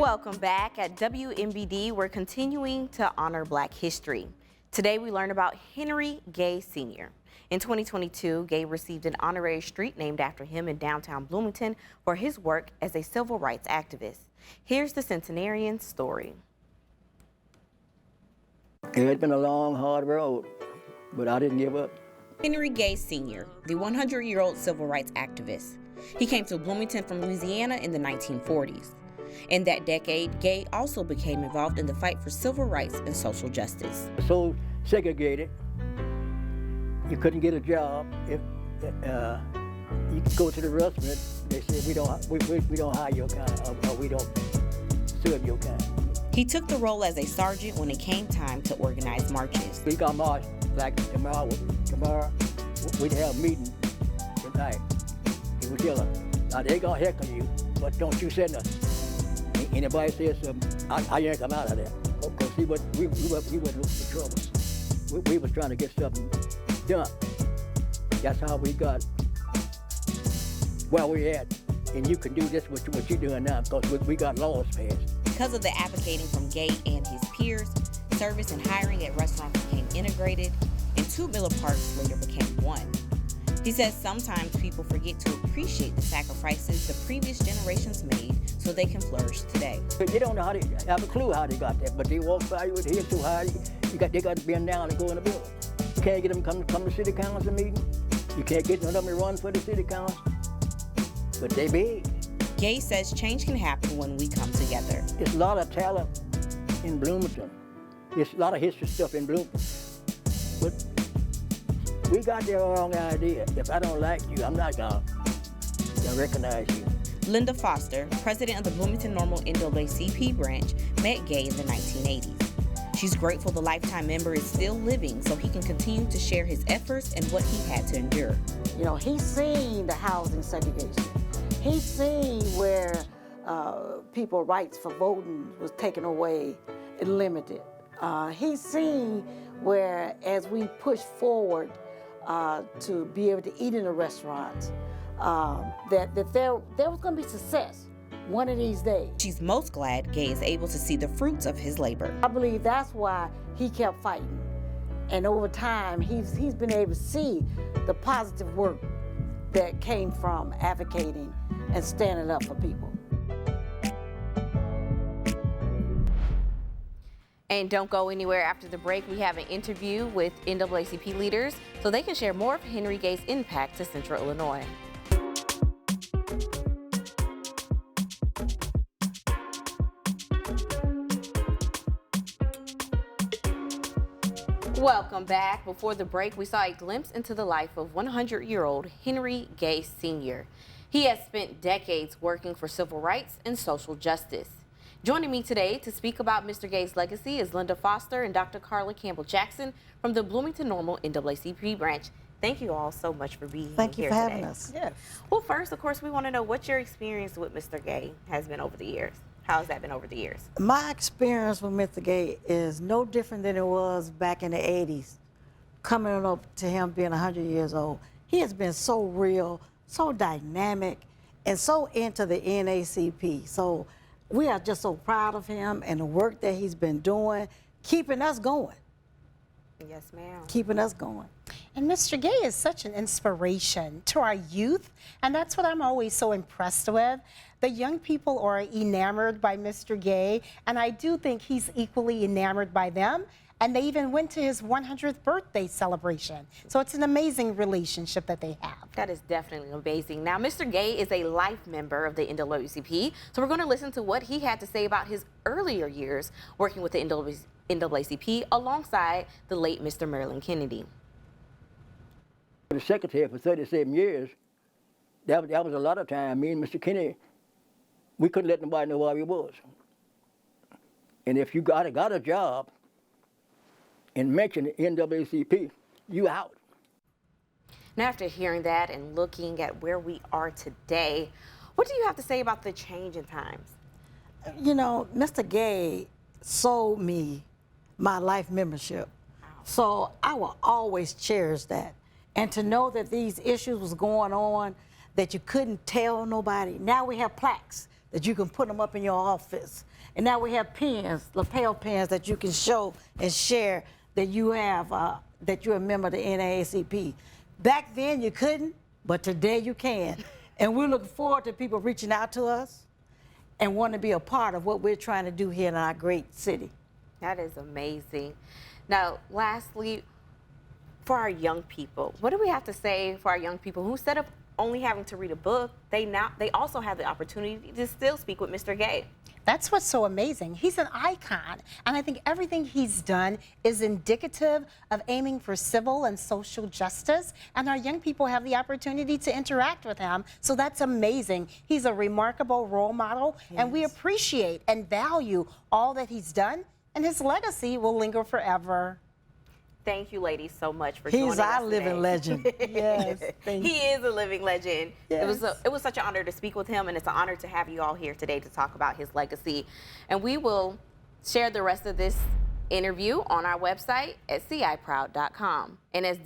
Welcome back. At WMBD, we're continuing to honor Black history. Today we learn about Henry Gay Sr. In 2022, Gay received an honorary street named after him in downtown Bloomington for his work as a civil rights activist. Here's the centenarian's story. It's been a long, hard road, but I didn't give up. Henry Gay Sr., the 100-year-old civil rights activist. He came to Bloomington from Louisiana in the 1940s. In that decade, Gay also became involved in the fight for civil rights and social justice. So segregated, you couldn't get a job. If you could go to the restaurant, they said we don't hire your kind, or we don't serve your kind. He took the role as a sergeant when it came time to organize marches. We got march like tomorrow we'd have a meeting tonight. He would tell us, now they gonna heckle you, but don't you send us. Anybody says something, I ain't come out of there. Because we wasn't looking for trouble. We was trying to get something done. That's how we got where we at. And you can do this what you're doing now because we got laws passed. Because of the advocating from Gay and his peers, service and hiring at restaurants became integrated, and 2 Miller Parks later became one. He says sometimes people forget to appreciate the sacrifices the previous generations made so they can flourish today. They don't know have a clue how they got that, but they walk by you with head too high. They got to bend down and go in the building. You can't get them come to city council meeting. You can't get none of them to run for the city council, but they big. Gay says change can happen when we come together. There's a lot of talent in Bloomington. There's a lot of history stuff in Bloomington. But we got the wrong idea. If I don't like you, I'm not gonna recognize you. Linda Foster, president of the Bloomington Normal NAACP Branch, met Gay in the 1980s. She's grateful the lifetime member is still living so he can continue to share his efforts and what he had to endure. You know, he's seen the housing segregation. He's seen where people's rights for voting was taken away and limited. He's seen where as we push forward to be able to eat in the restaurants, that there was going to be success one of these days. She's most glad Gay is able to see the fruits of his labor. I believe that's why he kept fighting. And over time, he's been able to see the positive work that came from advocating and standing up for people. And don't go anywhere after the break. We have an interview with NAACP leaders so they can share more of Henry Gay's impact to Central Illinois. Welcome back. Before the break, we saw a glimpse into the life of 100-year-old Henry Gay Sr. He has spent decades working for civil rights and social justice. Joining me today to speak about Mr. Gay's legacy is Linda Foster and Dr. Carla Campbell-Jackson from the Bloomington Normal NAACP Branch. Thank you all so much for being here today. Thank you for having us. Yes. Well, first, of course, we want to know what your experience with Mr. Gay has been over the years. How has that been over the years? My experience with Mr. Gay is no different than it was back in the 80s, coming up to him being 100 years old. He has been so real, so dynamic, and so into the NAACP. So we are just so proud of him and the work that he's been doing, keeping us going. Yes, ma'am. Keeping us going. And Mr. Gay is such an inspiration to our youth, and that's what I'm always so impressed with. The young people are enamored by Mr. Gay, and I do think he's equally enamored by them, and they even went to his 100th birthday celebration. So it's an amazing relationship that they have. That is definitely amazing. Now, Mr. Gay is a life member of the NAACP, so we're going to listen to what he had to say about his earlier years working with the NAACP alongside the late Mr. Marilyn Kennedy. The secretary for 37 years, that was a lot of time. Me and Mr. Kennedy, we couldn't let nobody know where we was. And if you got a job and mention the NAACP, you out. Now, after hearing that and looking at where we are today, what do you have to say about the change in times? You know, Mr. Gay sold me my life membership. Wow. So I will always cherish that. And to know that these issues was going on, that you couldn't tell nobody. Now we have plaques that you can put them up in your office. And now we have pens, lapel pens that you can show and share that you have, that you're a member of the NAACP. Back then you couldn't, but today you can. And we're looking forward to people reaching out to us and want to be a part of what we're trying to do here in our great city. That is amazing. Now, lastly, for our young people, what do we have to say for our young people who, instead of only having to read a book, they also have the opportunity to still speak with Mr. Gay? That's what's so amazing. He's an icon, and I think everything he's done is indicative of aiming for civil and social justice, and our young people have the opportunity to interact with him, so that's amazing. He's a remarkable role model, and we appreciate and value all that he's done, and his legacy will linger forever. Thank you, ladies, so much for joining us. He's our today. living legend. Yes, thank you. He is a living legend. Yes. It was such an honor to speak with him, and it's an honor to have you all here today to talk about his legacy. And we will share the rest of this interview on our website at ciproud.com. And as